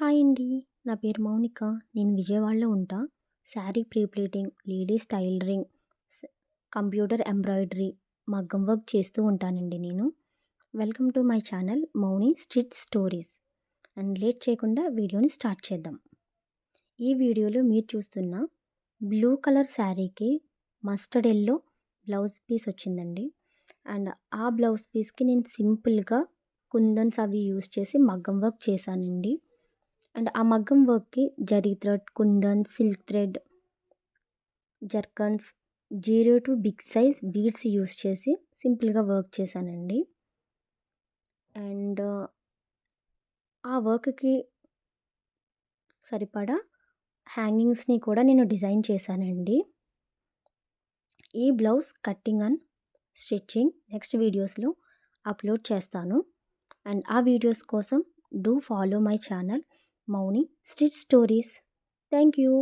Hi అండి. నా పేరు మౌనిక. నేను విజయవాడలో ఉంటా. Sari pre pleating, ladies tailoring, స్ కంప్యూటర్ ఎంబ్రాయిడరీ, మగ్గం వర్క్ చేస్తూ ఉంటానండి నేను. Welcome to my channel Mouni street stories. And late చేయకుండా వీడియోని స్టార్ట్ చేద్దాం. ఈ వీడియోలో మీరు చూస్తున్న బ్లూ కలర్ శారీకి మస్టర్డ్ ఎల్లో బ్లౌజ్ పీస్ వచ్చిందండి. అండ్ ఆ బ్లౌజ్ పీస్‌కి నేను సింపుల్‌గా కుందన్స్ అవి యూజ్ చేసి మగ్గం వర్క్ చేశానండి. అండ్ ఆ మగ్గం వర్క్‌కి zari thread, kundan, silk thread, zircons, 0 big size beads use చేసి సింపుల్‌గా వర్క్ చేశానండి. అండ్ ఆ వర్క్‌కి సరిపడా హ్యాంగింగ్స్‌ని కూడా నేను డిజైన్ చేశానండి. ఈ blouse cutting and stitching next వీడియోస్‌లో అప్లోడ్ చేస్తాను. అండ్ ఆ వీడియోస్ కోసం do follow my channel Mouni stitch stories. Thank you.